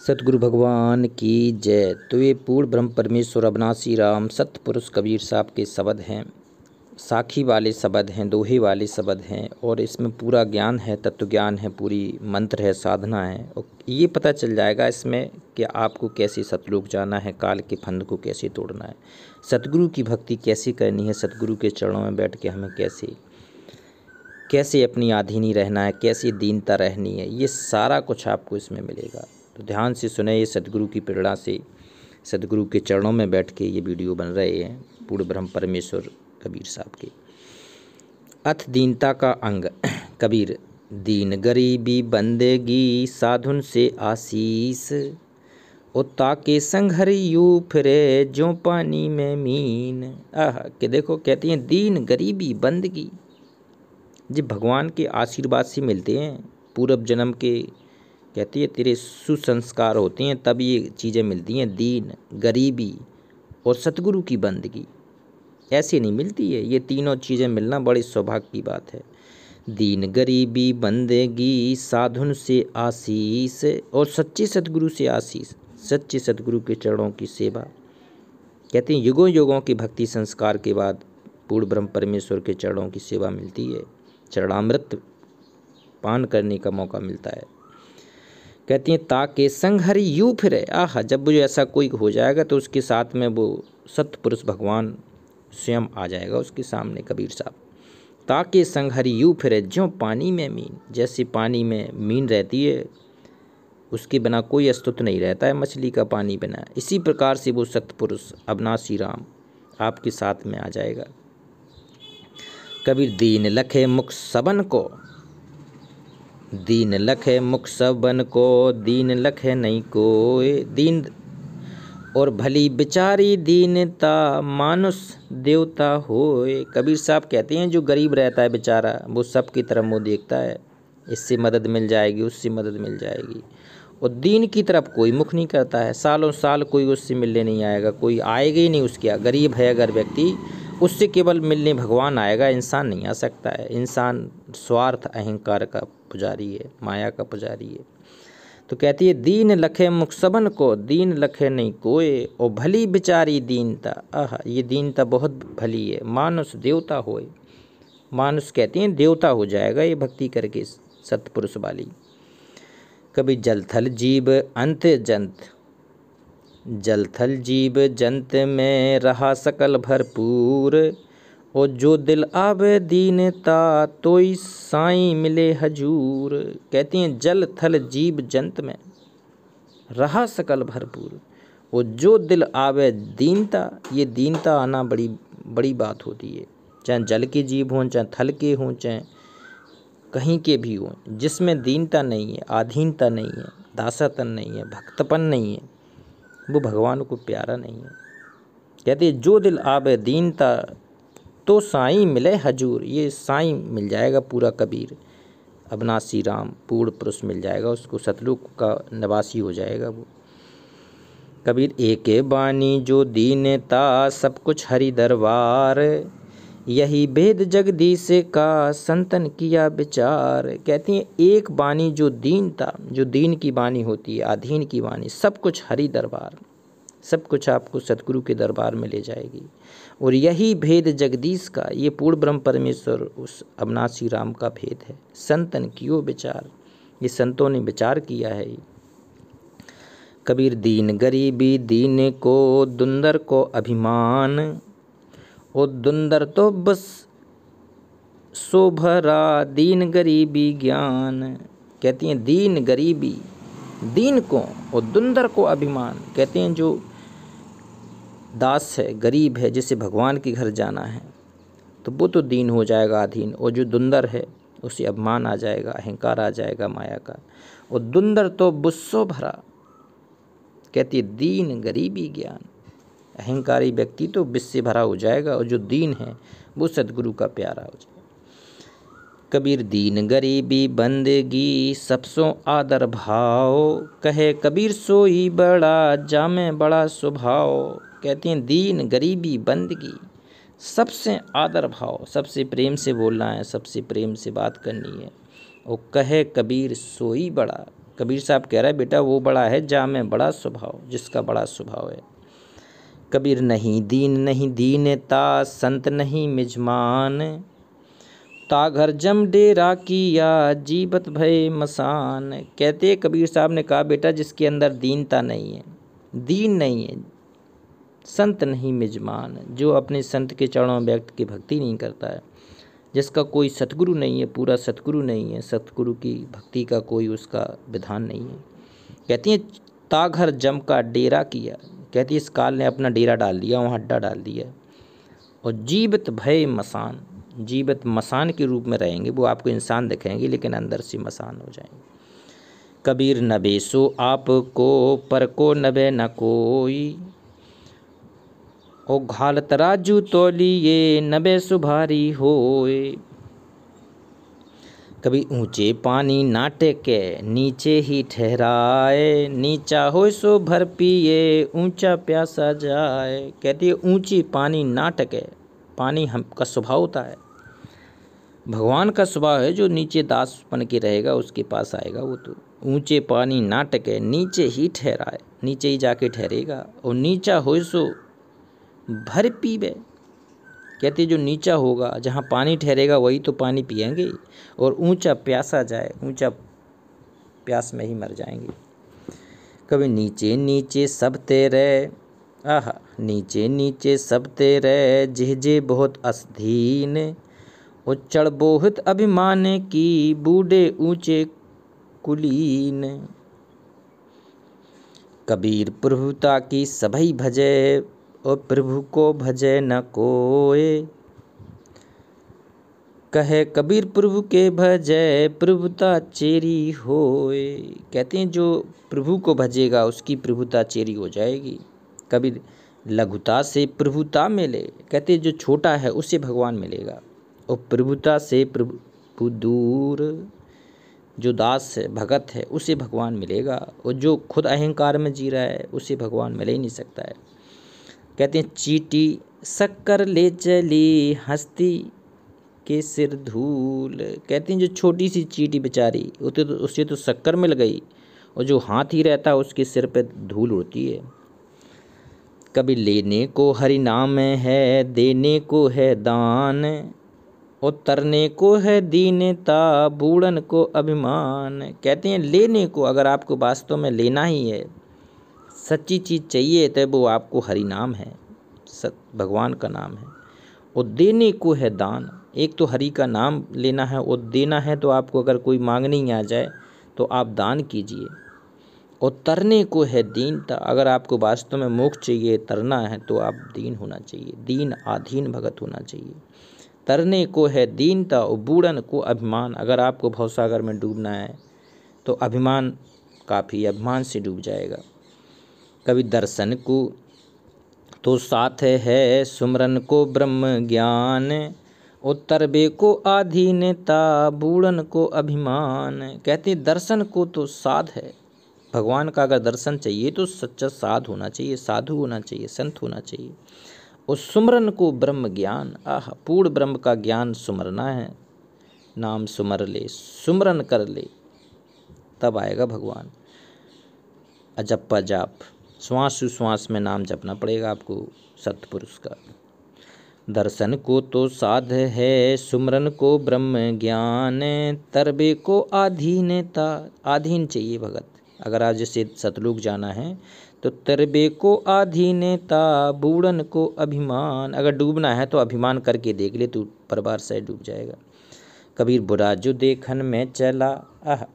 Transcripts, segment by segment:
सतगुरु भगवान की जय। तो ये पूर्ण ब्रह्म परमेश्वर अविनाशी राम सतपुरुष कबीर साहब के शब्द हैं, साखी वाले शब्द हैं, दोहे वाले शब्द हैं और इसमें पूरा ज्ञान है, तत्व ज्ञान है, पूरी मंत्र है, साधना है। और ये पता चल जाएगा इसमें कि आपको कैसे सतलोक जाना है, काल के फंद को कैसे तोड़ना है, सतगुरु की भक्ति कैसे करनी है, सतगुरु के चरणों में बैठ के हमें कैसे अपनी आधीनी रहना है, कैसे दीनता रहनी है, ये सारा कुछ आपको इसमें मिलेगा। तो ध्यान से सुने। ये सतगुरु की प्रेरणा से सतगुरु के चरणों में बैठ के ये वीडियो बन रहे हैं पूर्ण ब्रह्म परमेश्वर कबीर साहब के। अथ दीनता का अंग। कबीर दीन गरीबी बंदेगी साधुन से आशीष, ओ ताके संघर यू फिरे जो पानी में मीन। कि देखो कहती हैं दीन गरीबी बंदगी जब भगवान के आशीर्वाद से मिलते हैं, पूर्व जन्म के कहती है तेरे सुसंस्कार होते हैं तब ये चीज़ें मिलती हैं। दीन गरीबी और सतगुरु की बंदगी ऐसे नहीं मिलती है। ये तीनों चीज़ें मिलना बड़े सौभाग्य की बात है। दीन गरीबी बंदगी साधुन से आशीष और सच्चे सतगुरु से आशीष, सच्चे सतगुरु के चरणों की सेवा। कहते हैं युगों युगों के भक्ति संस्कार के बाद पूर्ण ब्रह्म परमेश्वर के चरणों की सेवा मिलती है, चरणामृत पान करने का मौका मिलता है। कहती हैं ताके संग हरि यूँ फिरे। जब मुझे ऐसा कोई हो जाएगा तो उसके साथ में वो सतपुरुष भगवान स्वयं आ जाएगा उसके सामने। कबीर साहब ताके संग हरि यूँ फिरे ज्यों पानी में मीन। जैसे पानी में मीन रहती है, उसके बिना कोई अस्तित्व नहीं रहता है, मछली का पानी बिना, इसी प्रकार से वो सतपुरुष अविनाशी राम आपके साथ में आ जाएगा। कबीर दीन लखे मुख सबन को, दीन लखे मुख सबन को, दीन लखे नहीं कोय। दीन और भली बिचारी दीनता मानुष देवता होए। कबीर साहब कहते हैं जो गरीब रहता है बेचारा वो सबकी तरफ मुँह देखता है, इससे मदद मिल जाएगी, उससे मदद मिल जाएगी, और दीन की तरफ कोई मुख नहीं करता है। सालों साल कोई उससे मिलने नहीं आएगा, कोई आएगा ही नहीं उसके यहाँ। गरीब है अगर व्यक्ति, उससे केवल मिलने भगवान आएगा, इंसान नहीं आ सकता है। इंसान स्वार्थ अहंकार का पुजारी है, माया का पुजारी है। तो कहती है दीन लखे मुख सबन को, दीन लखे नहीं कोय, और भली बिचारी दीनता। ये दीनता बहुत भली है। मानुष देवता होए, मानुष कहते हैं देवता हो जाएगा ये भक्ति करके सतपुरुष वाली। कभी जल थल जीव अंत जंत, जल थल जीव जंत में रहा सकल भरपूर, और जो दिल आवे दीनता तोई साईं मिले हजूर। कहती हैं जल थल जीव जंत में रहा सकल भरपूर, और जो दिल आवे दीनता, ये दीनता आना बड़ी बड़ी बात होती है। चाहे जल के जीव हों, चाहे थल के हों, चाहे कहीं के भी हों, जिसमें दीनता नहीं है, आधीनता नहीं है, दासातन नहीं है, भक्तपन नहीं है, वो भगवान को प्यारा नहीं है। कहते हैं जो दिल आवे दीनता तो साईं मिले हजूर। ये साईं मिल जाएगा पूरा कबीर अविनाशी राम पूर्ण पुरुष मिल जाएगा उसको, सतलोक का निवासी हो जाएगा वो। कबीर एक बानी जो दीनता सब कुछ हरि दरबार, यही भेद जगदीश का संतन किया विचार। कहती हैं एक बानी जो दीनता, जो दीन की बानी होती है, अधीन की बानी, सब कुछ हरि दरबार, सब कुछ आपको सतगुरु के दरबार में ले जाएगी। और यही भेद जगदीश का, ये पूर्ण ब्रह्म परमेश्वर उस अविनाशी राम का भेद है। संतन कियो विचार, ये संतों ने विचार किया है। कबीर दीन गरीबी दीन को, दुंदर को अभिमान, और दुंदर तो बस सो भरा दीन गरीबी ज्ञान। कहती हैं दीन गरीबी, दीन को और दुंदर को अभिमान। कहते हैं जो दास है, गरीब है, जिसे भगवान के घर जाना है तो वो तो दीन हो जाएगा, अधीन, और जो दुंदर है उसे अभिमान आ जाएगा, अहंकार आ जाएगा माया का। और दुंदर तो बुस्सो भरा, कहती है दीन गरीबी ज्ञान। अहंकारी व्यक्ति तो विष से भरा हो जाएगा, और जो दीन है वो सतगुरु का प्यारा हो जाएगा। कबीर दीन गरीबी बंदगी सबसों आदर भाव, कहे कबीर सोई बड़ा जामे बड़ा स्वभाव। कहती हैं दीन गरीबी बंदगी सबसे आदर भाव, सबसे प्रेम से बोलना है, सबसे प्रेम से बात करनी है। और कहे कबीर सोई बड़ा, कबीर साहब कह रहा है बेटा वो बड़ा है जा में बड़ा स्वभाव, जिसका बड़ा स्वभाव है। कबीर नहीं दीनता, संत नहीं मिजमान, ता घर जम डेरा किया, जीवत भय मसान। कहते कबीर साहब ने कहा बेटा जिसके अंदर दीनता नहीं है, दीन नहीं है, संत नहीं मिजमान, जो अपने संत के चरणों में व्यक्ति की भक्ति नहीं करता है, जिसका कोई सतगुरु नहीं है, पूरा सतगुरु नहीं है, सतगुरु की भक्ति का कोई उसका विधान नहीं है। कहती है ताघर जम का डेरा किया, कहती है इस काल ने अपना डेरा डाल दिया, वहाँ अड्डा डाल दिया। और जीवित भय मसान, जीवित मसान के रूप में रहेंगे, वो आपको इंसान दिखेंगे लेकिन अंदर से मसान हो जाएंगे। कबीर नबे सो आपको, पर को नबे न कोई, ओ घाल तराजू तोलिए, नबे सुभारी होए। कभी ऊंचे पानी ना टेके, नीचे ही ठहराए, नीचा हो सो भर पिए, ऊंचा प्यासा जाए। कहती है ऊंची पानी ना टके, पानी हम का स्वभाव होता है, भगवान का स्वभाव है, जो नीचे दास बन के रहेगा उसके पास आएगा वो। तो ऊंचे पानी ना टके, नीचे ही ठहराए, नीचे ही जाके ठहरेगा। और नीचा हो सो भर पीवे, कहते जो नीचा होगा जहाँ पानी ठहरेगा वही तो पानी पिएंगे। और ऊंचा प्यासा जाए, ऊंचा प्यास में ही मर जाएंगे। कभी नीचे नीचे सब तेरे, आहा नीचे नीचे सब तेरे, जिहजे बहुत असधीन, उच्चड़ बोहित अभिमान की, बूढ़े ऊंचे कुलीन। कबीर प्रभुता की सभई भजे, और प्रभु को भजे न कोय। कहे कबीर प्रभु के भजे, प्रभुता चेरी होए। कहते हैं जो प्रभु को भजेगा उसकी प्रभुता चेरी हो जाएगी। कबीर लघुता से प्रभुता मिले, कहते जो छोटा है उसे भगवान मिलेगा। और प्रभुता से प्रभु दूर, जो दास है भगत है उसे भगवान मिलेगा। और जो खुद अहंकार में जी रहा है उसे भगवान मिल ही नहीं सकता है। कहते हैं चीटी शक्कर ले चली, हस्ती के सिर धूल। कहते हैं जो छोटी सी चीटी बेचारी उसे तो शक्कर मिल गई, और जो हाथ ही रहता है उसके सिर पे धूल उड़ती है। कभी लेने को हरि नाम है, देने को है दान, और तरने को है दीनता, बूढ़न को अभिमान। कहते हैं लेने को, अगर आपको वास्तव में लेना ही है, सच्ची चीज़ चाहिए, तो वो आपको हरि नाम है, भगवान का नाम है। और देने को है दान, एक तो हरि का नाम लेना है, और देना है तो आपको अगर कोई मांगने ही आ जाए तो आप दान कीजिए। और तरने को है दीनता, अगर आपको वास्तव में मोक्ष चाहिए, तरना है तो आप दीन होना चाहिए, दीन आधीन भगत होना चाहिए। तरने को है दीनता, और बूढ़न को अभिमान, अगर आपको भवसागर में डूबना है तो अभिमान काफ़ी, अभिमान से डूब जाएगा। कभी दर्शन को तो साथ है, सुमरन को ब्रह्म ज्ञान, उत्तरबे को आधीनता, बूढ़न को अभिमान। कहते दर्शन को तो साध है, भगवान का अगर दर्शन चाहिए तो सच्चा साध होना चाहिए, साधु होना चाहिए, संत होना चाहिए। और सुमरन को ब्रह्म ज्ञान, आह पूर्ण ब्रह्म का ज्ञान सुमरना है, नाम सुमर ले, सुमरन कर ले, तब आएगा भगवान। अजप्पा जाप, श्वास सुश्वास में नाम जपना पड़ेगा आपको सतपुरुष का। दर्शन को तो साध है, सुमरन को ब्रह्म ज्ञान, तरबे को आधीनता, आधीन चाहिए भगत। अगर आज जैसे सतलोक जाना है तो तरबे को आधीनता, बूढ़न को अभिमान, अगर डूबना है तो अभिमान करके देख ले, तू परबार से डूब जाएगा। कबीर बुरा जो देखन में चला, आह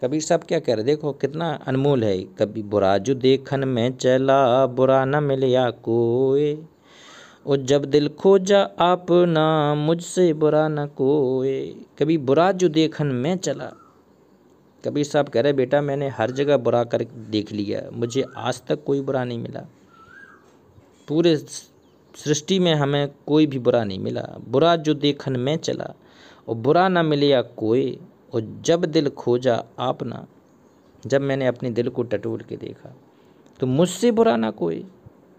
कबीर साहब क्या कह रहे, देखो कितना अनमोल है। कभी बुरा जो देखन में चला, बुरा न मिलया कोई, और जब दिल खोजा आपना, मुझसे बुरा न कोई। कभी बुरा जो देखन में चला, कबीर साहब कह रहे बेटा मैंने हर जगह बुरा कर देख लिया, मुझे आज तक कोई बुरा नहीं मिला, पूरे सृष्टि में हमें कोई भी बुरा नहीं मिला। बुरा जो देखन में चला, और बुरा ना मिले कोई, और जब दिल खोजा आपना, जब मैंने अपने दिल को टटोल के देखा तो मुझसे बुरा ना कोई,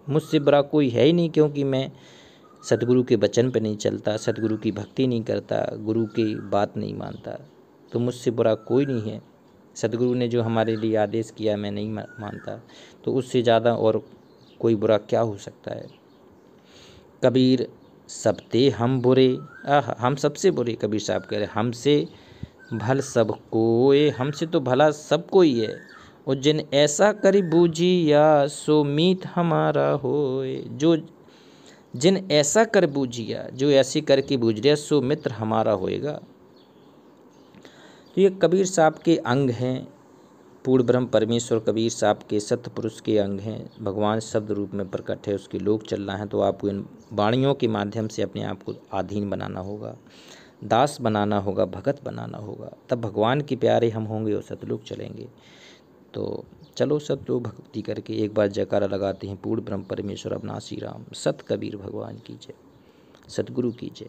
मुझसे बुरा कोई है ही नहीं, क्योंकि मैं सतगुरु के वचन पे नहीं चलता, सतगुरु की भक्ति नहीं करता, गुरु की बात नहीं मानता, तो मुझसे बुरा कोई नहीं है। सदगुरु ने जो हमारे लिए आदेश किया मैं नहीं मानता, तो उससे ज़्यादा और कोई बुरा क्या हो सकता है। कबीर सबते हम बुरे, हम सबसे बुरे, कबीर साहब कह रहे हमसे भल सब कोय, हमसे तो भला सब कोई है। और जिन ऐसा कर बूझिया सो मीत हमारा होए, जो जिन ऐसा कर बूझिया, जो ऐसे करके बूझ रहा सो मित्र हमारा होएगा। तो ये कबीर साहब के अंग हैं, पूर्ण ब्रह्म परमेश्वर कबीर साहब के सतपुरुष के अंग हैं। भगवान शब्द रूप में प्रकट है, उसके लोक चलना है, तो आपको इन वाणियों के माध्यम से अपने आप को अधीन बनाना होगा, दास बनाना होगा, भगत बनाना होगा, तब भगवान के प्यारे हम होंगे और सतलोक चलेंगे। तो चलो सतलोक भक्ति करके एक बार जयकारा लगाते हैं, पूर्ण ब्रह्म परमेश्वर अविनाशी राम, सत कबीर भगवान की जय, सतगुरु की जय।